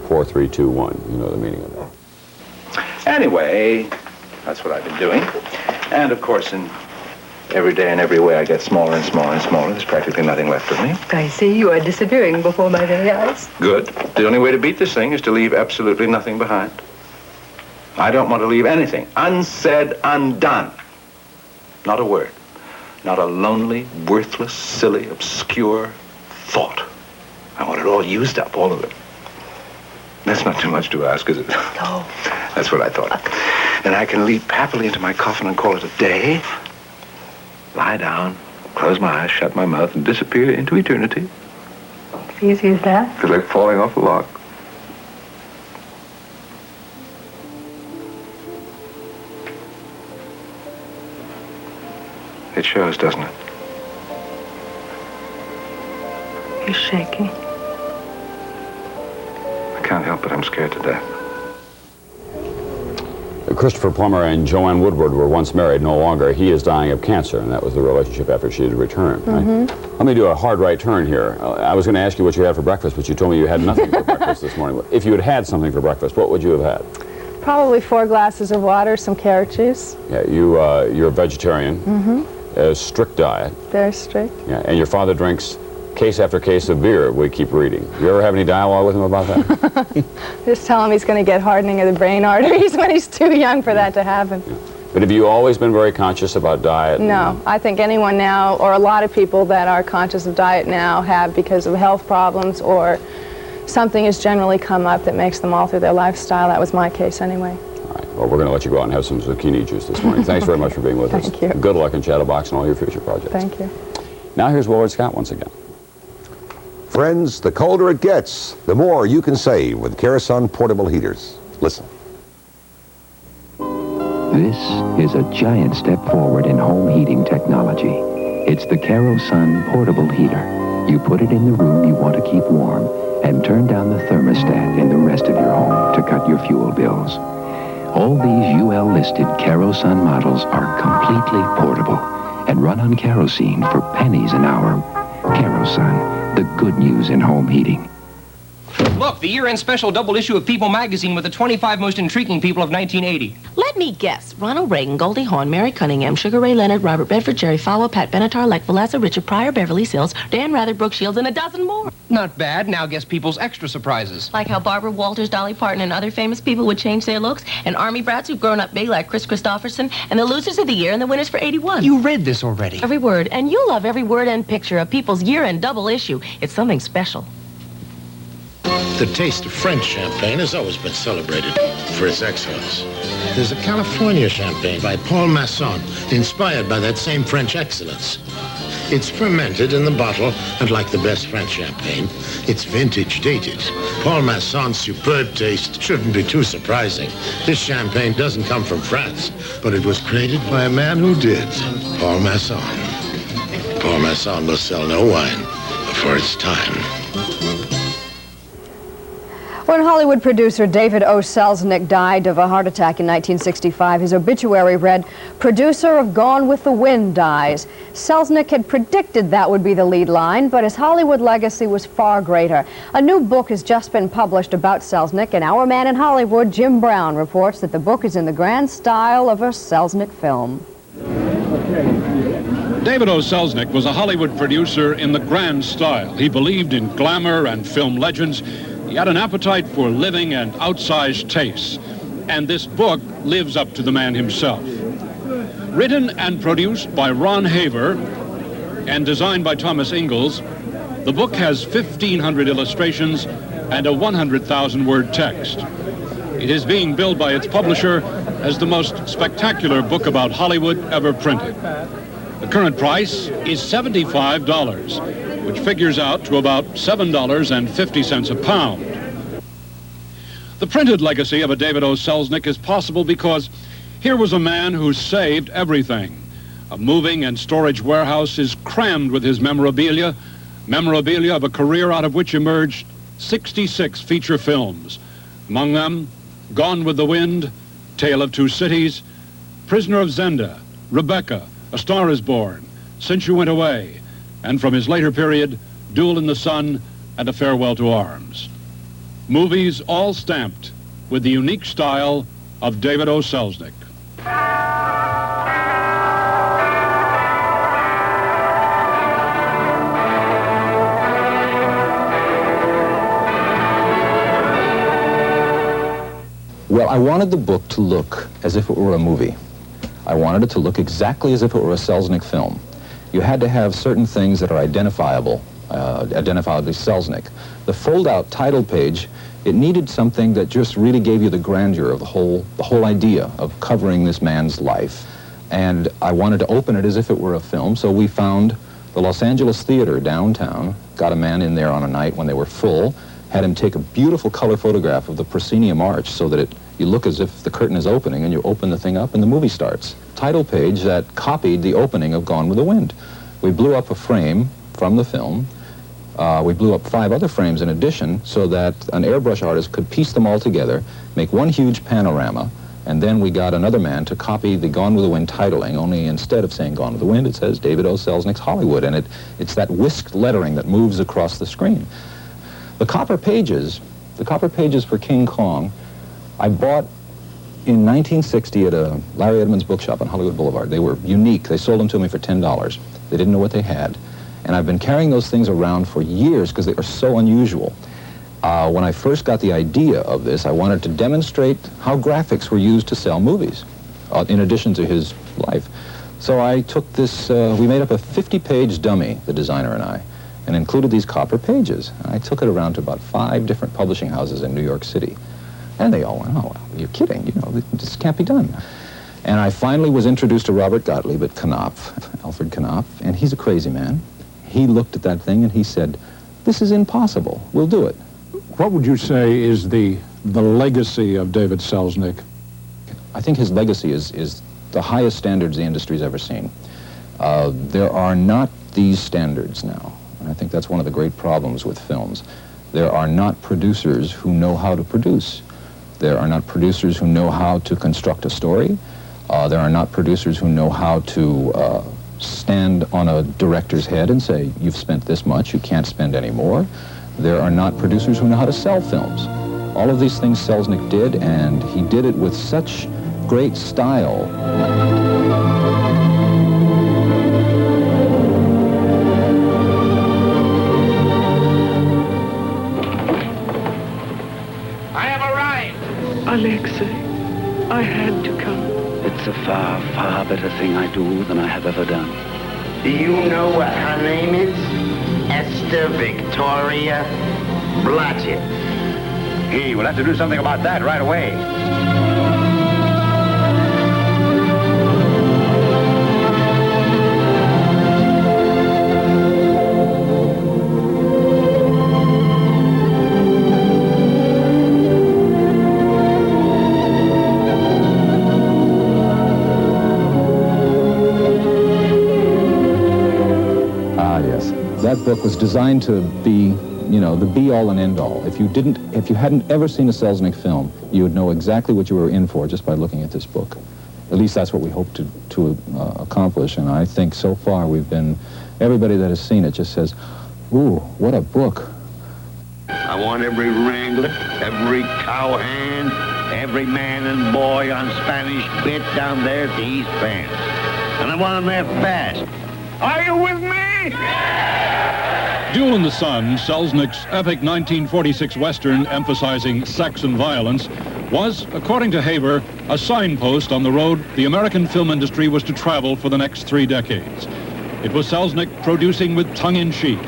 4, 3, 2, 1. You know the meaning of that. Anyway, that's what I've been doing. And of course, in every day and every way, I get smaller and smaller and smaller. There's practically nothing left of me. I see you are disappearing before my very eyes. Good. The only way to beat this thing is to leave absolutely nothing behind. I don't want to leave anything unsaid, undone. Not a word. Not a lonely, worthless, silly, obscure thought. I want it all used up, all of it. That's not too much to ask, is it? No. That's what I thought. And I can leap happily into my coffin and call it a day. Lie down, close my eyes, shut my mouth, and disappear into eternity. Easy as that? It's like falling off a log. It shows, doesn't it? You're shaking. I can't help it. I'm scared to death. Christopher Plummer and Joanne Woodward were once married, no longer. He is dying of cancer, and that was the relationship after she had returned. Right? Let me do a hard right turn here. I was going to ask you what you had for breakfast, but you told me you had nothing for breakfast this morning. If you had had something for breakfast, what would you have had? Probably 4 glasses of water, some carrot juice. Yeah, you're a vegetarian. A strict diet. Very strict. Yeah, and your father drinks case after case of beer, we keep reading. You ever have any dialogue with him about that? Just tell him he's going to get hardening of the brain arteries when he's too young for that to happen. Yeah. But have you always been very conscious about diet? No, I think anyone now, or a lot of people that are conscious of diet now, have because of health problems or something has generally come up that makes them alter their lifestyle. That was my case anyway. All right. Well, we're going to let you go out and have some zucchini juice this morning. Thanks very much for being with us. Thank you. Good luck in Shadowbox and all your future projects. Thank you. Now here's Willard Scott once again. Friends, the colder it gets, the more you can save with Carasun portable heaters. Listen. This is a giant step forward in home heating technology. It's the Carasun portable heater. You put it in the room you want to keep warm and turn down the thermostat in the rest of your home to cut your fuel bills. All these UL-listed Carasun models are completely portable and run on kerosene for pennies an hour. Carasun, the good news in home heating. Look, the year-end special double issue of People magazine with the 25 most intriguing people of 1980. Let me guess. Ronald Reagan, Goldie Hawn, Mary Cunningham, Sugar Ray Leonard, Robert Redford, Jerry Falwell, Pat Benatar, Lech Walesa, Richard Pryor, Beverly Sills, Dan Rather, Brooke Shields, and a dozen more. Not bad. Now guess people's extra surprises. Like how Barbara Walters, Dolly Parton, and other famous people would change their looks, and army brats who've grown up big like Chris Christopherson, and the losers of the year and the winners for 81. You read this already. Every word, and you love every word and picture of People's year-end double issue. It's something special. The taste of French champagne has always been celebrated for its excellence. There's a California champagne by Paul Masson, inspired by that same French excellence. It's fermented in the bottle, and like the best French champagne, it's vintage dated. Paul Masson's superb taste shouldn't be too surprising. This champagne doesn't come from France, but it was created by a man who did, Paul Masson. Paul Masson will sell no wine before its time. When Hollywood producer David O. Selznick died of a heart attack in 1965, his obituary read, "Producer of Gone with the Wind dies." Selznick had predicted that would be the lead line, but his Hollywood legacy was far greater. A new book has just been published about Selznick, and our man in Hollywood, Jim Brown, reports that the book is in the grand style of a Selznick film. David O. Selznick was a Hollywood producer in the grand style. He believed in glamour and film legends. He had an appetite for living and outsized tastes, and this book lives up to the man himself. Written and produced by Ron Haver and designed by Thomas Ingalls, the book has 1,500 illustrations and a 100,000-word text. It is being billed by its publisher as the most spectacular book about Hollywood ever printed. The current price is $75, which figures out to about $7.50 a pound. The printed legacy of a David O. Selznick is possible because here was a man who saved everything. A moving and storage warehouse is crammed with his memorabilia of a career out of which emerged 66 feature films. Among them, Gone with the Wind, Tale of Two Cities, Prisoner of Zenda, Rebecca, A Star is Born, Since You Went Away, and from his later period, Duel in the Sun and A Farewell to Arms. Movies all stamped with the unique style of David O. Selznick. Well, I wanted the book to look as if it were a movie. I wanted it to look exactly as if it were a Selznick film. You had to have certain things that are identifiably Selznick. The fold-out title page, it needed something that just really gave you the grandeur of the whole idea of covering this man's life. And I wanted to open it as if it were a film, so we found the Los Angeles Theater downtown, got a man in there on a night when they were full, had him take a beautiful color photograph of the proscenium arch so that you look as if the curtain is opening, and you open the thing up and the movie starts. Title page that copied the opening of Gone with the Wind. We blew up a frame from the film. We blew up 5 other frames in addition so that an airbrush artist could piece them all together, make one huge panorama, and then we got another man to copy the Gone with the Wind titling, only instead of saying Gone with the Wind, it says David O. Selznick's Hollywood, and it's that whisked lettering that moves across the screen. The copper pages for King Kong, I bought in 1960 at a Larry Edmunds bookshop on Hollywood Boulevard. They were unique. They sold them to me for $10. They didn't know what they had. And I've been carrying those things around for years because they are so unusual. When I first got the idea of this, I wanted to demonstrate how graphics were used to sell movies, in addition to his life. So I took this, we made up a 50-page dummy, the designer and I, and included these copper pages. I took it around to about 5 different publishing houses in New York City. And they all went, oh, well, you're kidding, you know, this can't be done. And I finally was introduced to Robert Gottlieb at Knopf, Alfred Knopf, and he's a crazy man. He looked at that thing and he said, this is impossible, we'll do it. What would you say is the legacy of David Selznick? I think his legacy is the highest standards the industry's ever seen. There are not these standards now. And I think that's one of the great problems with films. There are not producers who know how to produce. There are not producers who know how to construct a story. There are not producers who know how to stand on a director's head and say, you've spent this much, you can't spend any more. There are not producers who know how to sell films. All of these things Selznick did, and he did it with such great style. Alexei, I had to come. It's a far, far better thing I do than I have ever done. Do you know what her name is? Esther Victoria Blodgett. Hey, we'll have to do something about that right away. That book was designed to be, you know, the be-all and end-all. If you hadn't ever seen a Selznick film, you would know exactly what you were in for just by looking at this book. At least that's what we hope to accomplish, and I think so far everybody that has seen it just says, ooh, what a book. I want every wrangler, every cowhand, every man and boy on Spanish bit down there at the East Bend. And I want them there fast. Are you with me? Duel in the Sun, Selznick's epic 1946 Western emphasizing sex and violence, was, according to Haber, a signpost on the road the American film industry was to travel for the next 3 decades. It was Selznick producing with tongue-in-cheek,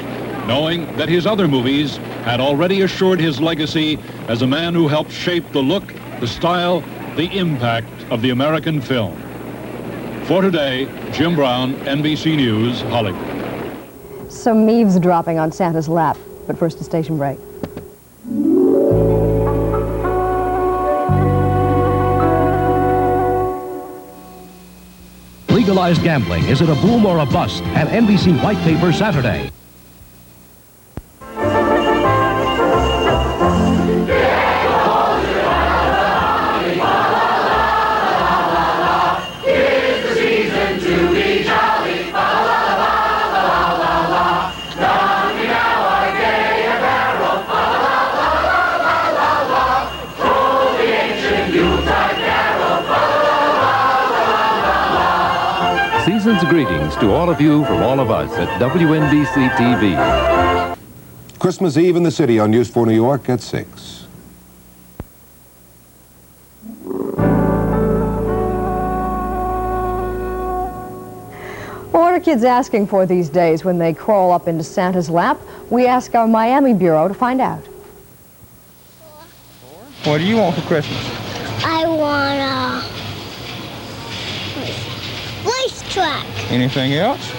knowing that his other movies had already assured his legacy as a man who helped shape the look, the style, the impact of the American film. For today, Jim Brown, NBC News, Hollywood. Some eavesdropping on Santa's lap, but first a station break. legalized gambling. Is it a boom or a bust? An NBC White Paper Saturday. Season's greetings to all of you from all of us at WNBC-TV. Christmas Eve in the city on News 4 New York at 6. What are kids asking for these days when they crawl up into Santa's lap? We ask our Miami Bureau to find out. What do you want for Christmas? I want a racetrack. Anything else?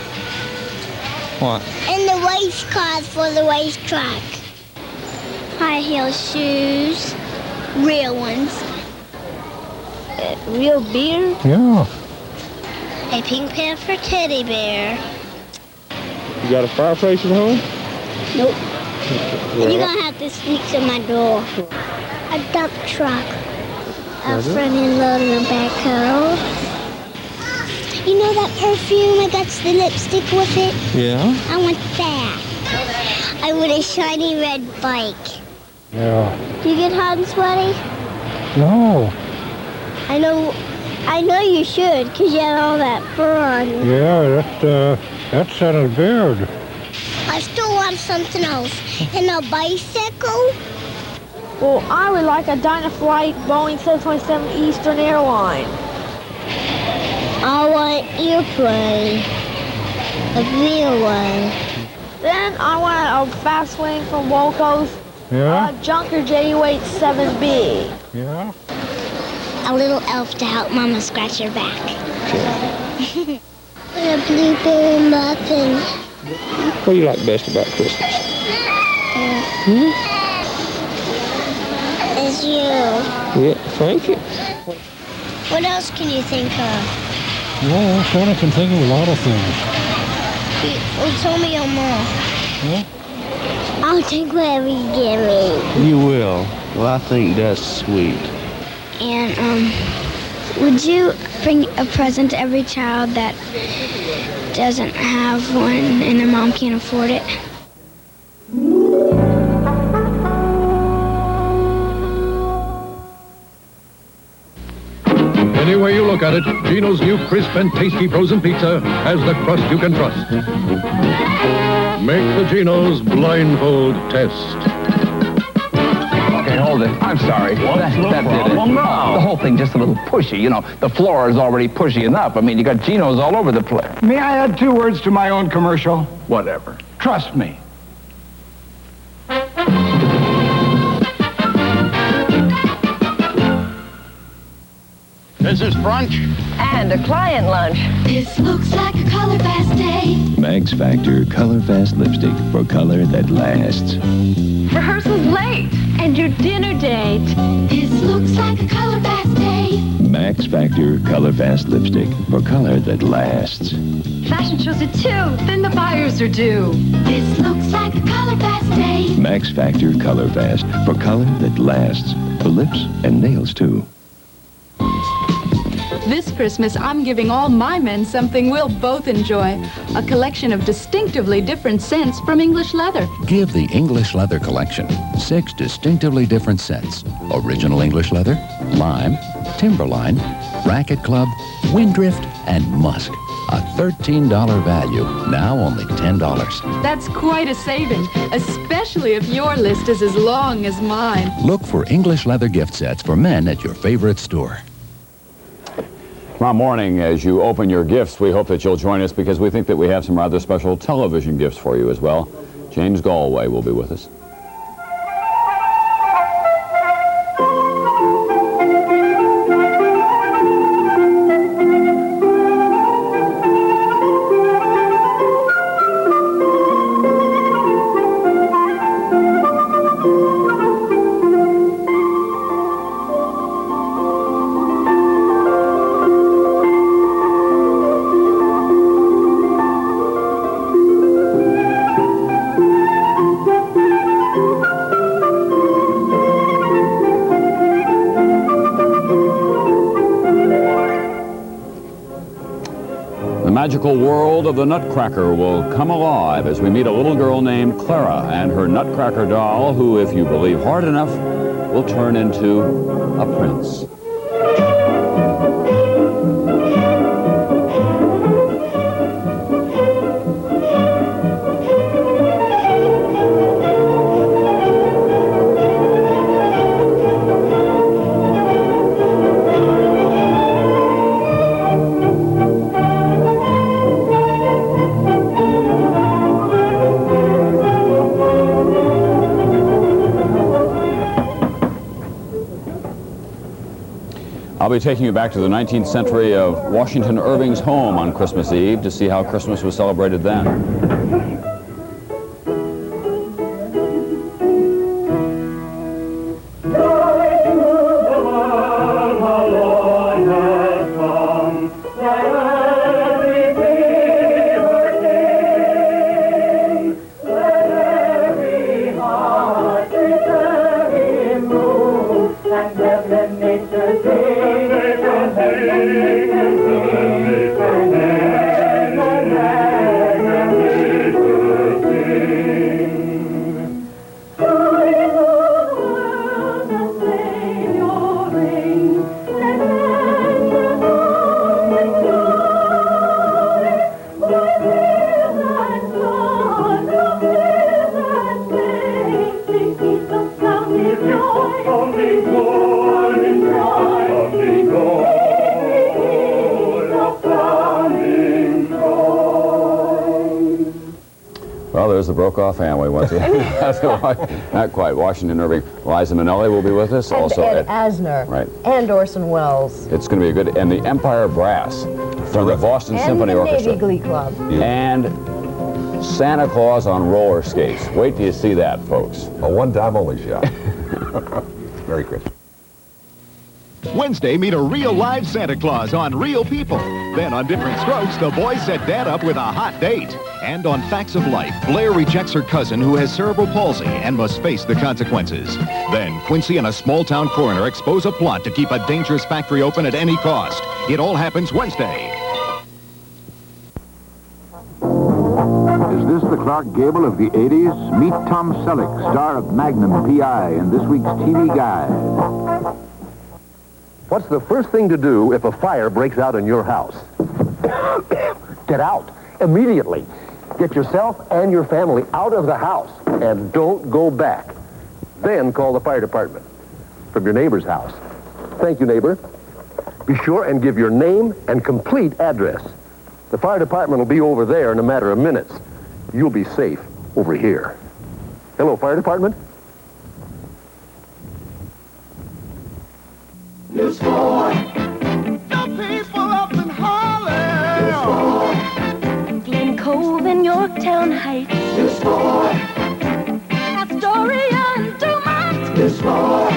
What? And the race cars for the racetrack. High heel shoes. Real ones. Real beer. Yeah. A pink panther teddy bear. You got a fireplace at home? Nope. You're gonna have to sneak to my door. A dump truck. A front-end loader and a backhoe. You know that perfume I got the lipstick with it? Yeah. I want that. I want a shiny red bike. Yeah. Do you get hot and sweaty? No. I know you should, because you have all that fur on you. Yeah, that's Santa's beard. I still want something else. And a bicycle? Well, I would like a Dynaflight Boeing 727 Eastern Airline. I want an airplane. A real one. Then I want a fast wing from Wolco's. Yeah? Junker J-Weight 7B. Yeah? A little elf to help Mama scratch her back. A blueberry muffin. What do you like best about Christmas? It's you. Yeah, thank you. What else can you think of? Well, Santa can think of a lot of things. Well, tell me your more. Huh? I'll take whatever you give me. You will. Well, I think that's sweet. And, would you bring a present to every child that doesn't have one and their mom can't afford it? Any way you look at it, Gino's new crisp and tasty frozen pizza has the crust you can trust. Make the Gino's blindfold test. Okay, hold it. I'm sorry. That did it. Now? The whole thing just a little pushy. You know, the floor is already pushy enough. I mean, you got Gino's all over the place. May I add 2 words to my own commercial? Whatever. Trust me. This is brunch. And a client lunch. This looks like a color fast day. Max Factor Color Fast Lipstick for color that lasts. Rehearsal's late. And your dinner date. This looks like a color fast day. Max Factor Color Fast Lipstick for color that lasts. Fashion shows are 2. Then the buyers are due. This looks like a color fast day. Max Factor Color Fast for color that lasts. For lips and nails, too. This Christmas, I'm giving all my men something we'll both enjoy. A collection of distinctively different scents from English Leather. Give the English Leather Collection 6 distinctively different scents. Original English Leather, Lime, Timberline, Racket Club, Windrift, and Musk. A $13 value, now only $10. That's quite a saving, especially if your list is as long as mine. Look for English Leather gift sets for men at your favorite store. Tomorrow morning, as you open your gifts, we hope that you'll join us because we think that we have some rather special television gifts for you as well. James Galway will be with us. magical world of the Nutcracker will come alive as we meet a little girl named Clara and her Nutcracker doll, who, if you believe hard enough, will turn into a prince. I'll be taking you back to the 19th century of Washington Irving's home on Christmas Eve to see how Christmas was celebrated then. Well, there's the Brokaw family once again. Not quite. Washington Irving. Liza Minnelli will be with us. And also Ed Asner. Right. And Orson Welles. It's going to be a good... And the Empire Brass from the Boston Symphony Orchestra. And the Navy Glee Club. And Santa Claus on roller skates. Wait till you see that, folks. A one-time only shot. Merry Christmas. Wednesday, meet a real live Santa Claus on Real People. Then on Different Strokes, the boys set Dad up with a hot date. And on Facts of Life, Blair rejects her cousin who has cerebral palsy and must face the consequences. Then Quincy and a small-town coroner expose a plot to keep a dangerous factory open at any cost. It all happens Wednesday. Is this the Clark Gable of the 80s? Meet Tom Selleck, star of Magnum P.I. in this week's TV Guide. What's the first thing to do if a fire breaks out in your house? Get out immediately. Get yourself and your family out of the house and don't go back. Then call the fire department from your neighbor's house. Thank you, neighbor. Be sure and give your name and complete address. The fire department will be over there in a matter of minutes. You'll be safe over here. Hello, fire department? News 4. The people up in Harlem. News 4. Glen Cove and Yorktown Heights. News 4. Astoria and Dumont. News 4.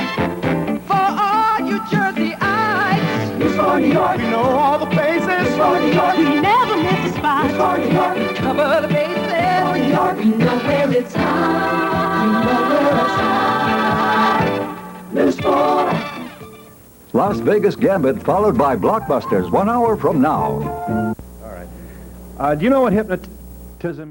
For all you Jerseyites. News 4 New York. We know all the places. News 4 New York. We never miss a spot. News 4 New York. We cover the bases. News 4 New York. We know where it's hot. We know where it's hot. News 4. Las Vegas Gambit, followed by Blockbusters, 1 hour from now. All right. Do you know what hypnotism